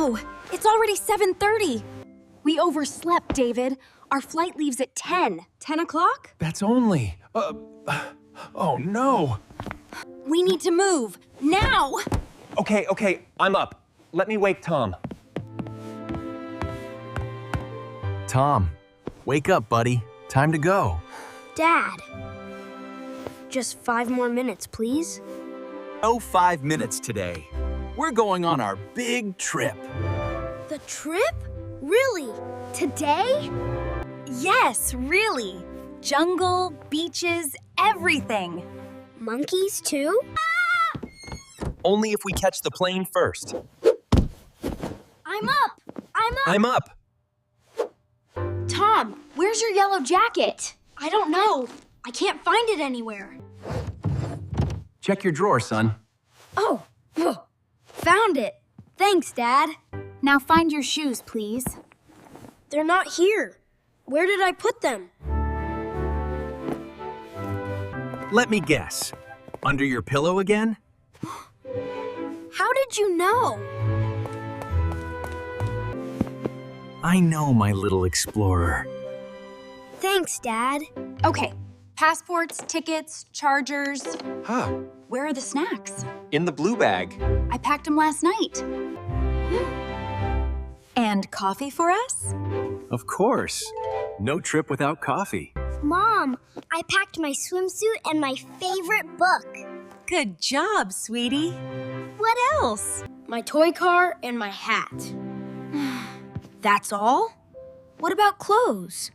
no, it's already 7:30. We overslept, David. Our flight leaves at 10. 10 o'clock? That's only... oh, no. We need to move, now! Okay, I'm up. Let me wake Tom. Tom, wake up, buddy. Time to go. Dad, just 5 more minutes, please. No 5 minutes today. We're going on our big trip. The trip? Really? Today? Yes, really. Jungle, beaches, everything. Monkeys too? Only if we catch the plane first. I'm up! I'm up. Tom, where's your yellow jacket? I don't know. I can't find it anywhere. Check your drawer, son. Oh, found it. Thanks, Dad. Now find your shoes, please. They're not here. Where did I put them? Let me guess. Under your pillow again? How did you know? I know, my little explorer. Thanks, Dad. Okay, passports, tickets, chargers. Huh, Where are the snacks? in the blue bag. I packed them last night. And coffee for us? Of course. No trip without coffee. Mom, I packed my swimsuit and my favorite book. Good job, sweetie. What else? My toy car and my hat. That's all? What about clothes?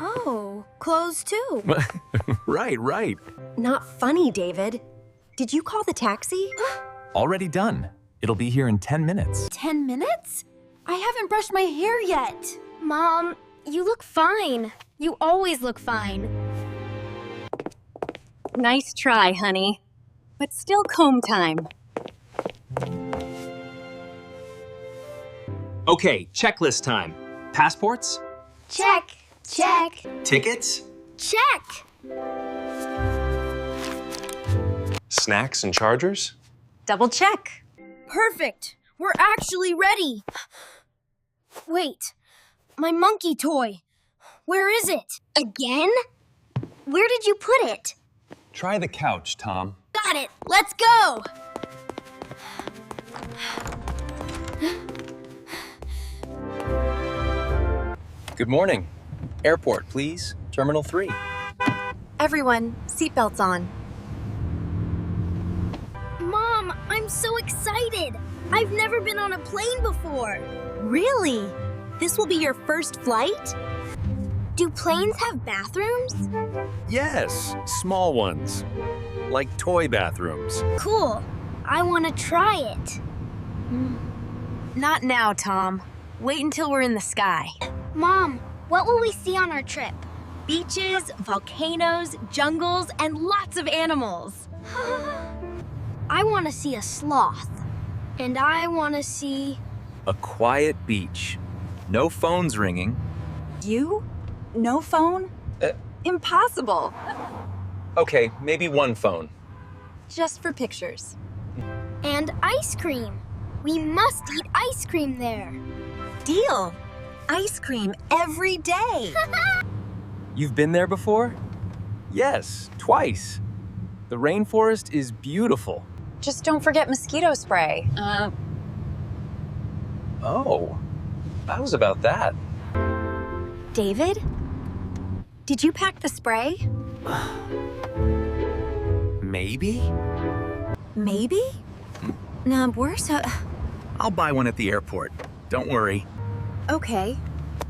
Oh, clothes too. Right. Not funny, David. Did you call the taxi? Already done. It'll be here in 10 minutes. 10 minutes? I haven't brushed my hair yet. Mom, you look fine. You always look fine. Nice try, honey. But still comb time. Okay, checklist time. Passports? Check. Tickets? Check. Snacks and chargers? Double check. Perfect. We're actually ready. Wait, my monkey toy. Where is it? Again? Where did you put it? Try the couch, Tom. Got it. Let's go. Good morning. Airport, please. Terminal 3. Everyone, seatbelts on. Mom, I'm so excited. I've never been on a plane before. Really? This will be your first flight? Do planes have bathrooms? Yes, small ones. Like toy bathrooms. Cool. I want to try it. Not now, Tom. Wait until we're in the sky. Mom, what will we see on our trip? Beaches, volcanoes, jungles, and lots of animals. I want to see a sloth. And I want to see... A quiet beach. No phones ringing. You? No phone? Impossible. Okay, maybe one phone. Just for pictures. And ice cream. We must eat ice cream there. Deal. Ice cream every day. You've been there before? Yes, twice. The rainforest is beautiful. Just don't forget mosquito spray. Oh, how's about that? David? Did you pack the spray? Maybe? Maybe? No, where's a... I'll buy one at the airport. Don't worry. Okay,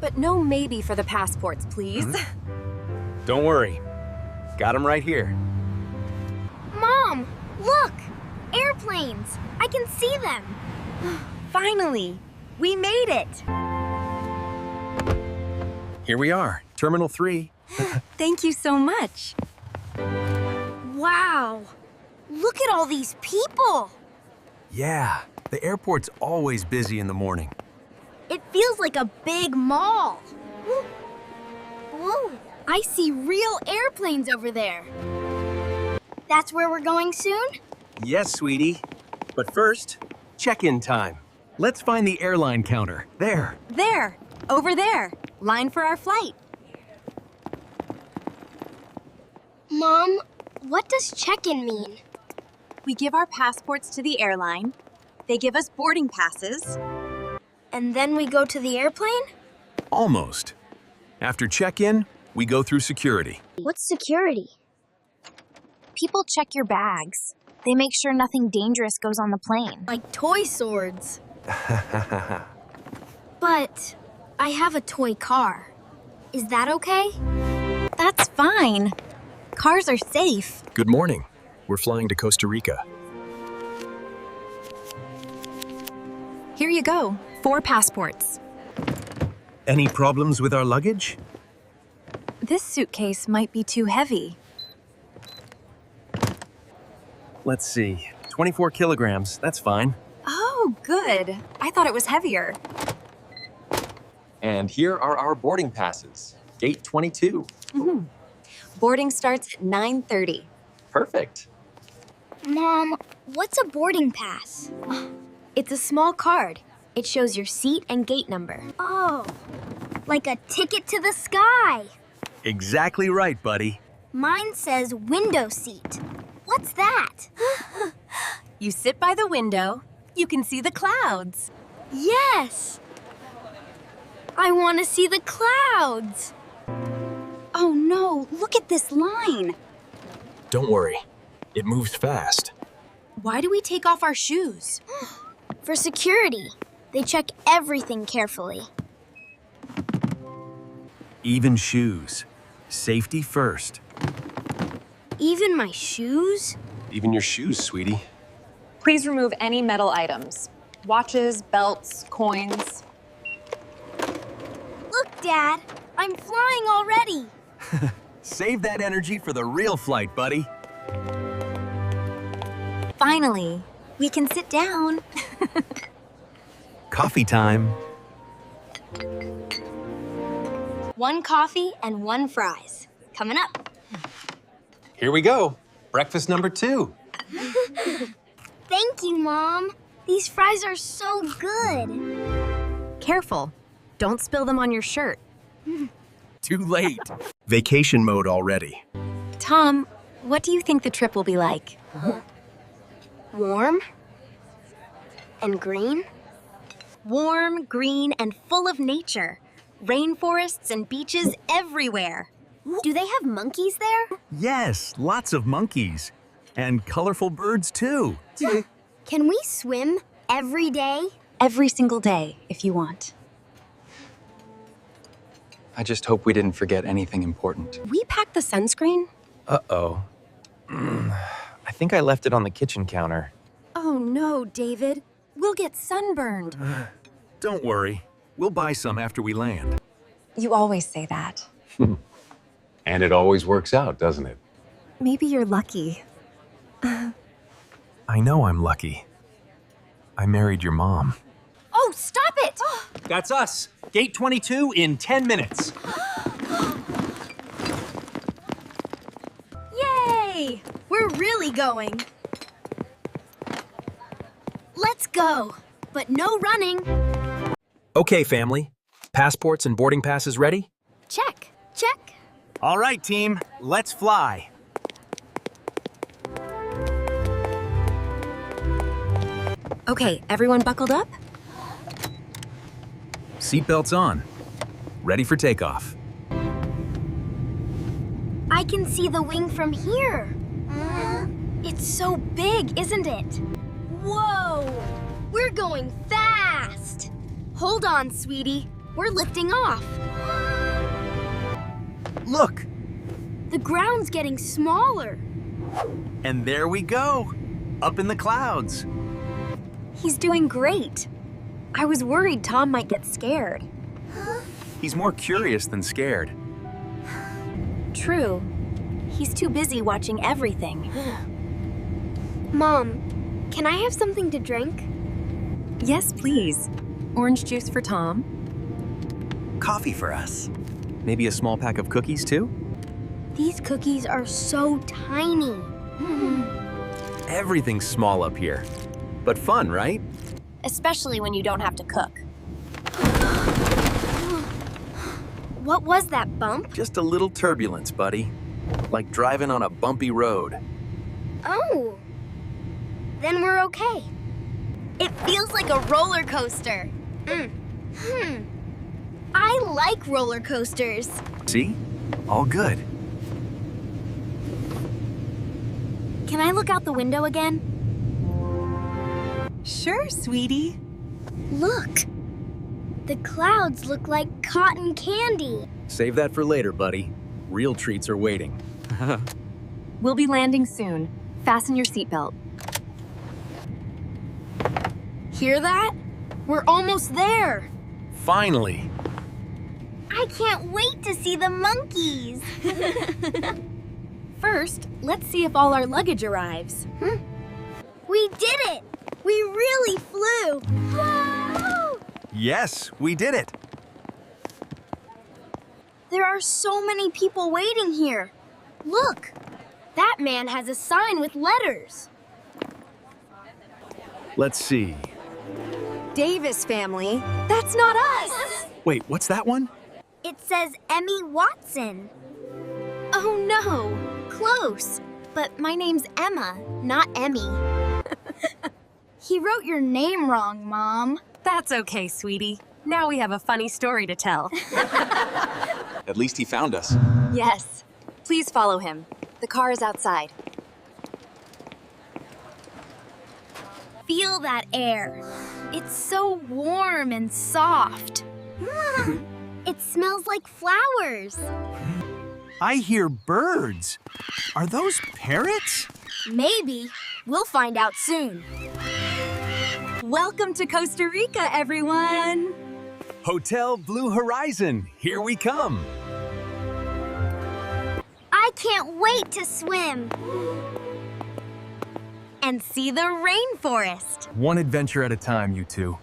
but no maybe for the passports, please. Don't worry. Got them right here. Mom, look! Airplanes! I can see them. Finally, we made it. Here we are, Terminal 3. Thank you so much. Wow! Look at all these people! Yeah, the airport's always busy in the morning. It feels like a big mall. Whoa! I see real airplanes over there. That's where we're going soon? Yes, sweetie. But first, Check-in time. Let's find the airline counter. There. There, over there. Line for our flight. Mom, what does check-in mean? We give our passports to the airline. They give us boarding passes. And then we go to the airplane? Almost. After check-in, we go through security. What's security? People check your bags. They make sure nothing dangerous goes on the plane. Like toy swords. But I have a toy car. Is that okay? That's fine. Cars are safe. Good morning. We're flying to Costa Rica. Here you go, 4 passports. Any problems with our luggage? This suitcase might be too heavy. Let's see. 24 kilograms. That's fine. Oh, good. I thought it was heavier. And here are our boarding passes. Gate 22. Boarding starts at 9:30. Perfect. Mom, what's a boarding pass? It's a small card. It shows your seat and gate number. Oh, like a ticket to the sky. Exactly right, buddy. Mine says window seat. What's that? You sit by the window, you can see the clouds. Yes! I want to see the clouds. Oh no, look at this line. Don't worry. It moves fast. Why do we take off our shoes? For security, they check everything carefully. Even shoes. Safety first. Even my shoes? Even your shoes, sweetie. Please remove any metal items. Watches, belts, coins. Look, Dad, I'm flying already. Save that energy for the real flight, buddy. Finally, we can sit down. Coffee time. 1 coffee and 1 fries. Coming up. Here we go. Breakfast number 2. Thank you, Mom. These fries are so good. Careful, don't spill them on your shirt. Too late. Vacation mode already. Tom, what do you think the trip will be like? Warm and green. Warm, green, and full of nature. Rainforests and beaches everywhere. Do they have monkeys there? Yes, lots of monkeys. And colorful birds, too. Can we swim every day? Every single day, if you want. I just hope we didn't forget anything important. We packed the sunscreen? Uh-oh. I think I left it on the kitchen counter. Oh no, David. We'll get sunburned. Don't worry. We'll buy some after we land. You always say that. And it always works out, doesn't it? Maybe you're lucky. I know I'm lucky. I married your mom. Oh, stop it! That's us. Gate 22 in 10 minutes. Yay! We're really going. Let's go, but no running. Okay, family. Passports and boarding passes ready? Check, check. All right, team. Let's fly. Okay, everyone buckled up? Seatbelts on. Ready for takeoff. I can see the wing from here. It's so big, isn't it? Whoa! We're going fast! Hold on, sweetie. We're lifting off. Look! The ground's getting smaller. And there we go. Up in the clouds. He's doing great. I was worried Tom might get scared. He's more curious than scared. True. He's too busy watching everything. Mom, can I have something to drink? Yes, please. Orange juice for Tom. Coffee for us. Maybe a small pack of cookies, too? These cookies are so tiny. Everything's small up here. But fun, right? especially when you don't have to cook. What was that bump? Just a little turbulence, buddy. Like driving on a bumpy road. Oh. Then we're okay. It feels like a roller coaster. I like roller coasters. See? All good. Can I look out the window again? Sure, sweetie. Look. The clouds look like cotton candy. Save that for later, buddy. Real treats are waiting. We'll be landing soon. Fasten your seatbelt. Hear that? We're almost there. Finally! I can't wait to see the monkeys. First, let's see if all our luggage arrives. We did it! We really flew! Whoa! Yes, we did it! There are so many people waiting here. Look! That man has a sign with letters. Let's see. Davis family. That's not us! Wait, what's that one? It says Emmy Watson. Oh no! Close, but my name's Emma, not Emmy. He wrote your name wrong, Mom. That's okay, sweetie. Now we have a funny story to tell. At least he found us. Yes. Please follow him. The car is outside. Feel that air. It's so warm and soft. It smells like flowers. I hear birds. Are those parrots? Maybe. We'll find out soon. Welcome to Costa Rica, everyone! Hotel Blue Horizon, here we come. I can't wait to swim. And see the rainforest. One adventure at a time, you two.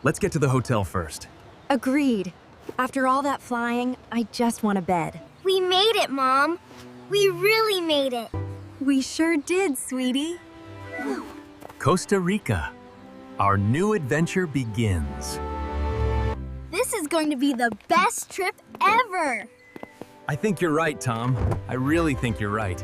Let's get to the hotel first. Agreed. After all that flying, I just want a bed. We made it, Mom. We really made it. We sure did, sweetie. Costa Rica. Our new adventure begins. This is going to be the best trip ever. I think you're right, Tom. I really think you're right.